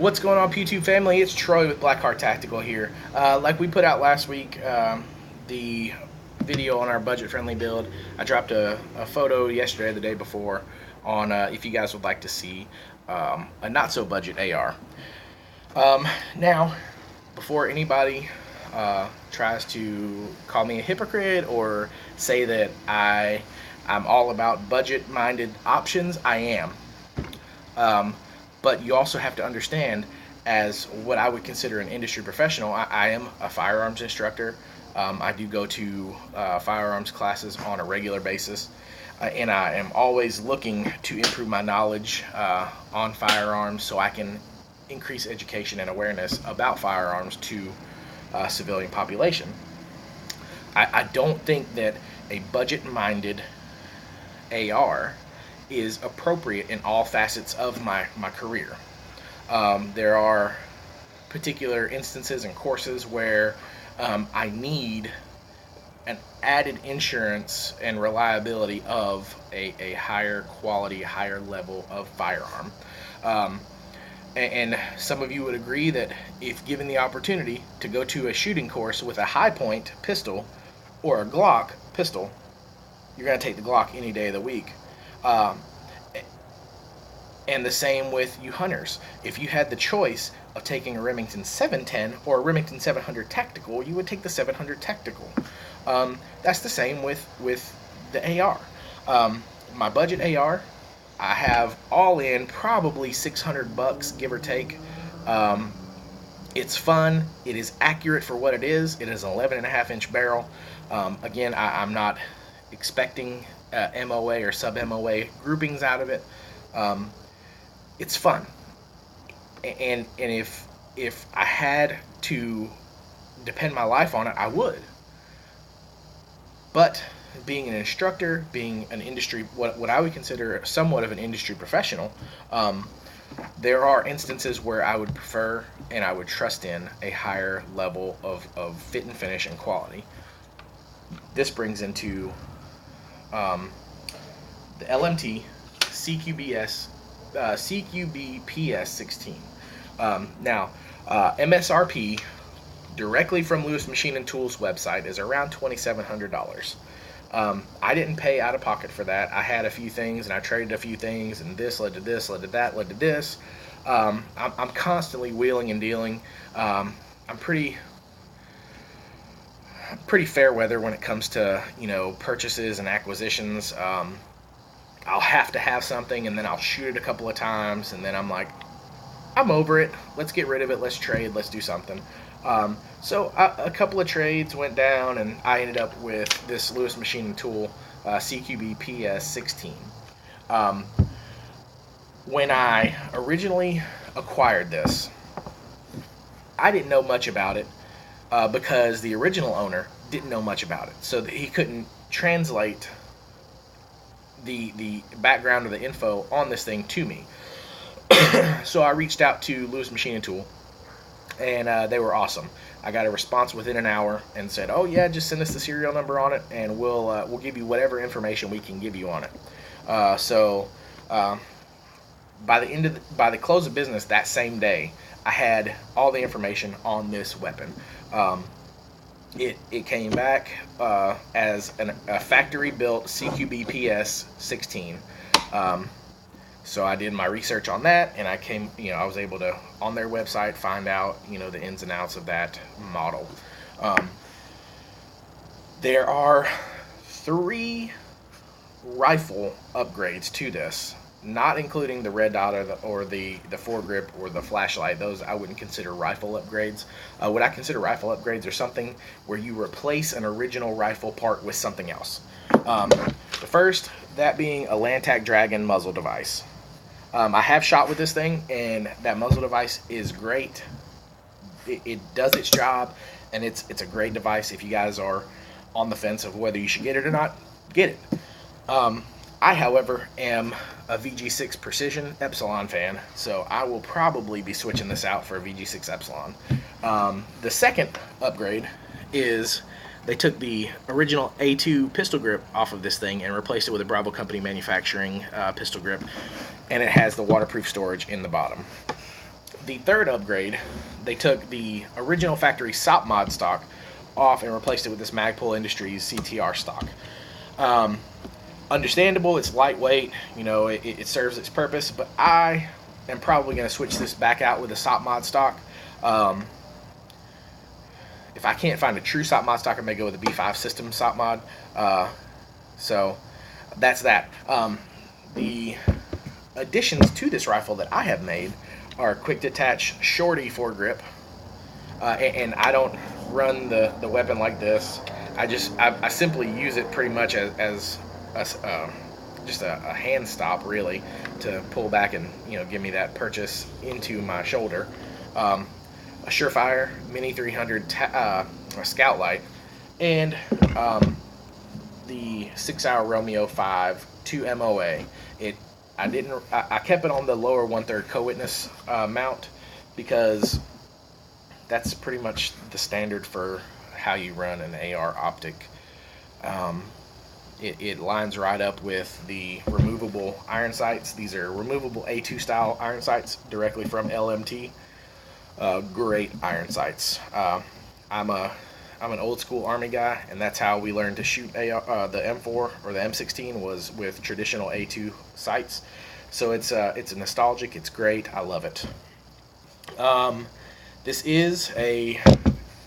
What's going on, YouTube family? It's Troy with Blackheart Tactical here. Like we put out last week, the video on our budget-friendly build, I dropped a photo yesterday, the day before, on if you guys would like to see a not-so-budget AR. Now, before anybody tries to call me a hypocrite or say that I'm all about budget-minded options, I am. But you also have to understand, as what I would consider an industry professional, I am a firearms instructor. I do go to firearms classes on a regular basis, and I am always looking to improve my knowledge on firearms so I can increase education and awareness about firearms to civilian population. I don't think that a budget-minded AR is appropriate in all facets of my career. There are particular instances and courses where I need an added insurance and reliability of a higher quality, higher level of firearm. And some of you would agree that if given the opportunity to go to a shooting course with a high point pistol or a Glock pistol, you're going to take the Glock any day of the week. And the same with you hunters. If you had the choice of taking a Remington 710 or a Remington 700 Tactical, you would take the 700 Tactical. That's the same with the AR. My budget AR, I have all in probably $600, give or take. It's fun. It is accurate for what it is. It is an 11.5-inch barrel. Again, I'm not expecting MOA or sub-MOA groupings out of it. It's fun, and if I had to depend my life on it, I would. But being an instructor, being an industry, what I would consider somewhat of an industry professional, there are instances where I would prefer and I would trust in a higher level of fit and finish and quality. This brings into the LMT CQBPS16. Now, MSRP directly from Lewis Machine & Tools website is around $2,700. I didn't pay out of pocket for that. I had a few things and I traded a few things, and this led to this, led to that, led to this. I'm constantly wheeling and dealing. I'm pretty fair weather when it comes to purchases and acquisitions. I'll have to have something, and then I'll shoot it a couple of times, and then I'm like, I'm over it. Let's get rid of it. Let's trade. Let's do something. So a couple of trades went down, and I ended up with this Lewis Machine & Tool CQBPS16. When I originally acquired this, I didn't know much about it because the original owner didn't know much about it, so he couldn't translate the background or the info on this thing to me. So I reached out to Lewis Machine & Tool, and they were awesome. I got a response within an hour and said, "Oh yeah, just send us the serial number on it, and we'll give you whatever information we can give you on it." So by the close of business that same day, I had all the information on this weapon. It came back as a factory-built CQBPS16. So I did my research on that, and I was able to, on their website, find out, the ins and outs of that model. There are 3 rifle upgrades to this, not including the red dot or the foregrip or the flashlight. Those I wouldn't consider rifle upgrades. What I consider rifle upgrades are something where you replace an original rifle part with something else. The first, that being a Lantac Dragon muzzle device. I have shot with this thing, and that muzzle device is great. It does its job, and it's a great device. If you guys are on the fence of whether you should get it or not, get it. I, however, am a VG6 Precision Epsilon fan, so I will probably be switching this out for a VG6 Epsilon. The second upgrade is they took the original A2 pistol grip off of this thing and replaced it with a Bravo Company manufacturing pistol grip, and it has the waterproof storage in the bottom. the third upgrade, they took the original factory SOP mod stock off and replaced it with this Magpul Industries CTR stock. Understandable, it's lightweight, you know, it serves its purpose, but I am probably going to switch this back out with a SOP mod stock. If I can't find a true SOP mod stock, I may go with a B5 system SOP mod. So that's that. The additions to this rifle that I have made are quick detach shorty foregrip, and I don't run the weapon like this. I simply use it pretty much as just a hand stop, really, to pull back and, you know, give me that purchase into my shoulder. A Surefire Mini 300 Scout Light, and the 6 Hour Romeo 5 2 MOA. I kept it on the lower 1/3 co-witness mount, because that's pretty much the standard for how you run an AR optic. It lines right up with the removable iron sights. These are removable A2 style iron sights directly from LMT. Great iron sights. I'm an old school Army guy, and that's how we learned to shoot the M4 or the M16 was with traditional A2 sights. So it's nostalgic. It's great. I love it. This is a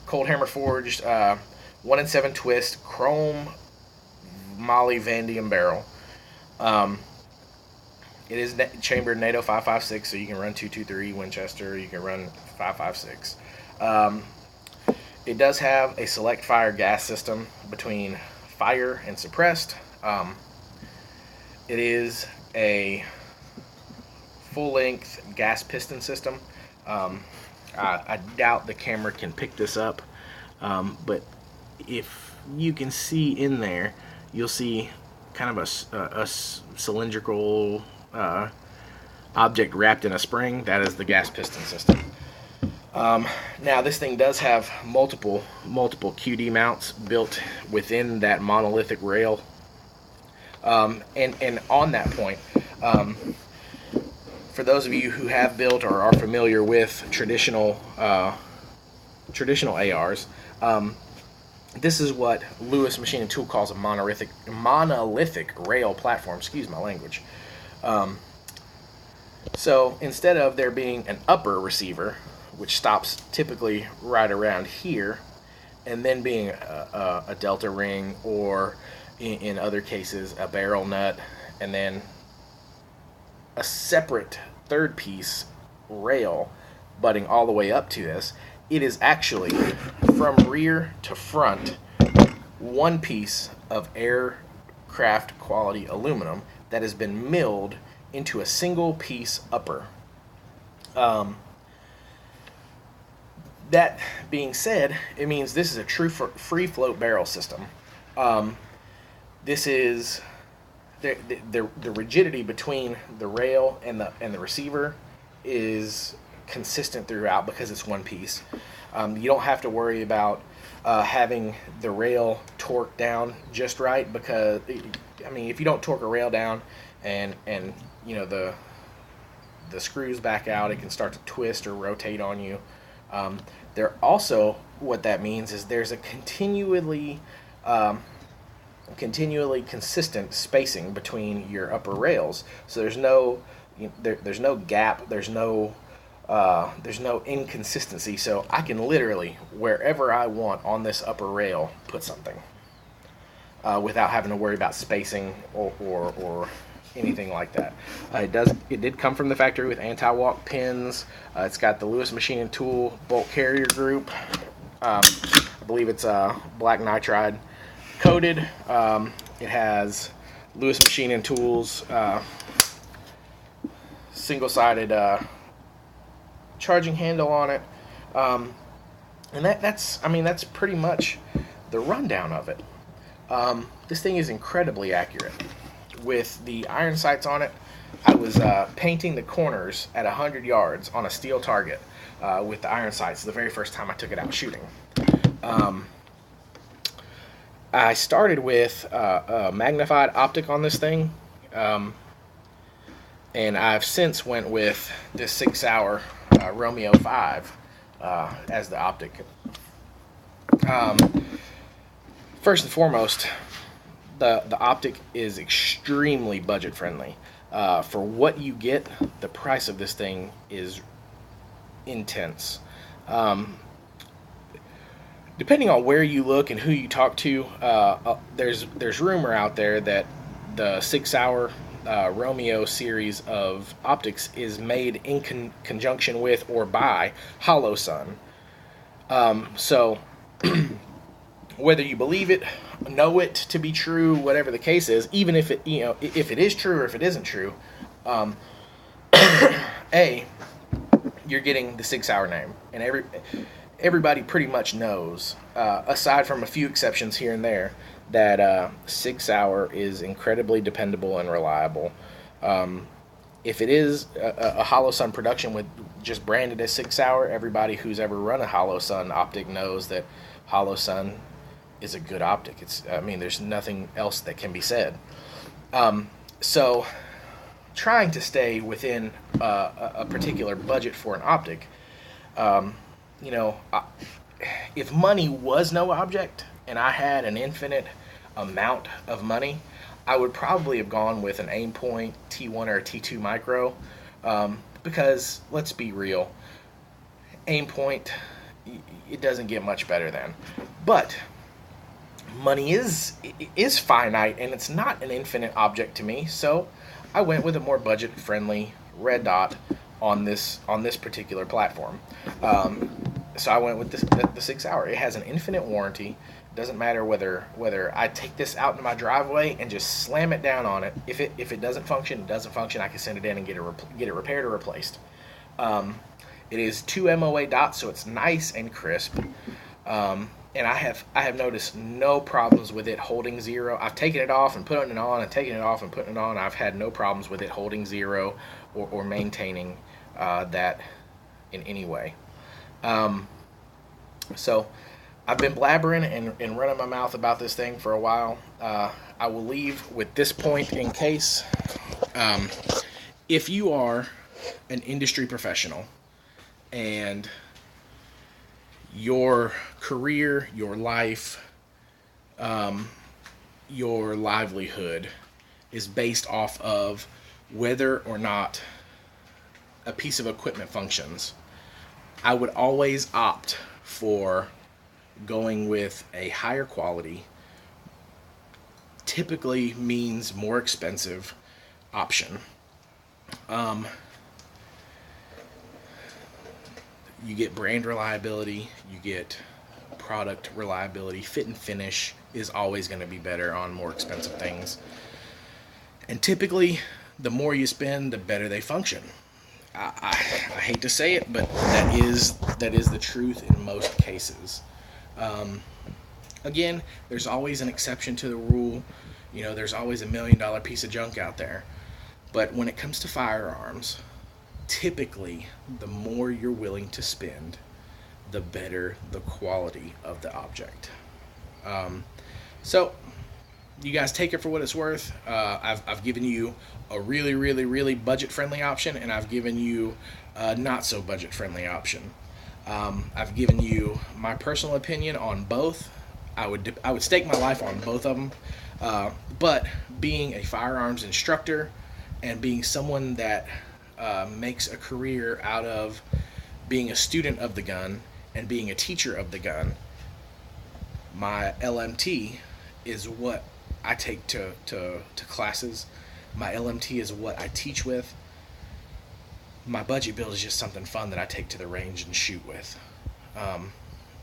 Cold Hammer forged 1-in-7 twist chrome Molly Vandium barrel. It is chambered NATO 5.56, so you can run 223 Winchester. You can run 5.56. It does have a select fire gas system between fire and suppressed. It is a full-length gas piston system. I doubt the camera can pick this up, but if you can see in there, you'll see kind of a cylindrical object wrapped in a spring. That is the gas piston system. Now this thing does have multiple QD mounts built within that monolithic rail, and on that point, for those of you who have built or are familiar with traditional ARs, this is what Lewis Machine and Tool calls a monolithic rail platform. Excuse my language. So instead of there being an upper receiver, which stops typically right around here, and then being a delta ring, or in other cases a barrel nut, and then a separate third piece rail butting all the way up to this, it is actually from rear to front one piece of aircraft quality aluminum that has been milled into a single piece upper. That being said, it means this is a true free float barrel system. This is the rigidity between the rail and the receiver is consistent throughout because it's one piece. You don't have to worry about having the rail torqued down just right, because I mean, if you don't torque a rail down and you know the screws back out, it can start to twist or rotate on you. There also, what that means is there's a continually consistent spacing between your upper rails, so there's no gap, there's no inconsistency. So I can literally, wherever I want on this upper rail, put something without having to worry about spacing or anything like that. It did come from the factory with anti-walk pins. It's got the Lewis Machine and Tool bolt carrier group. I believe it's black nitride coated. It has Lewis Machine and Tools single-sided charging handle on it, and that's pretty much the rundown of it. This thing is incredibly accurate. With the iron sights on it, I was painting the corners at 100 yards on a steel target with the iron sights the very first time I took it out shooting. I started with a magnified optic on this thing, and I've since went with this 6 Hour Romeo 5 as the optic. Um, First and foremost, the optic is extremely budget friendly. For what you get, the price of this thing is intense. Um, Depending on where you look and who you talk to, there's rumor out there that the 6-hour Romeo series of optics is made in conjunction with or by HoloSun. So whether you believe it, know it to be true, whatever the case is, even if it if it is true or if it isn't true, um, you're getting the 6-hour name, and everybody pretty much knows, aside from a few exceptions here and there, that 6-hour is incredibly dependable and reliable. If it is a HoloSun production with just branded as 6-hour, everybody who's ever run a HoloSun optic knows that HoloSun is a good optic. There's nothing else that can be said. So trying to stay within a particular budget for an optic, if money was no object and I had an infinite amount of money, I would probably have gone with an Aimpoint T1 or a T2 micro, because let's be real, Aimpoint, it doesn't get much better than. But money is finite, and it's not an infinite object to me, so I went with a more budget-friendly red dot on this particular platform. So I went with the 6-hour. It has an infinite warranty. It doesn't matter whether I take this out into my driveway and just slam it down on it. If it doesn't function, it doesn't function. I can send it in and get it repaired or replaced. It is 2 MOA dots, so it's nice and crisp. And I have noticed no problems with it holding zero. I've taken it off and putting it on, and taken it off and putting it on. I've had no problems with it holding zero or maintaining that in any way. So I've been blabbering and running my mouth about this thing for a while. I will leave with this point in case. If you are an industry professional and your career, your life, your livelihood is based off of whether or not a piece of equipment functions, I would always opt for going with a higher quality, typically means more expensive option. You get brand reliability, you get product reliability, fit and finish is always going to be better on more expensive things. And typically, the more you spend, the better they function. I hate to say it, but that is the truth in most cases. Again, there's always an exception to the rule. There's always $1 million piece of junk out there. But when it comes to firearms, typically, the more you're willing to spend, the better the quality of the object. So, you guys take it for what it's worth. I've given you a really, really, really budget-friendly option, and I've given you a not-so-budget-friendly option. I've given you my personal opinion on both. I would stake my life on both of them. But being a firearms instructor and being someone that makes a career out of being a student of the gun and being a teacher of the gun, my LMT is what I take to classes. My LMT is what I teach with. My budget build is just something fun that I take to the range and shoot with.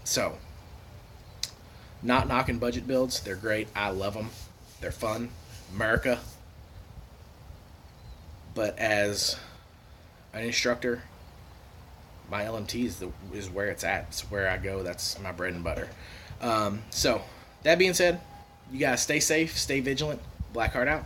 So, not knocking budget builds. They're great. I love them. They're fun. America. But as an instructor, my LMT is where it's at. It's where I go. That's my bread and butter. So, that being said, you guys stay safe, stay vigilant. Blackheart out.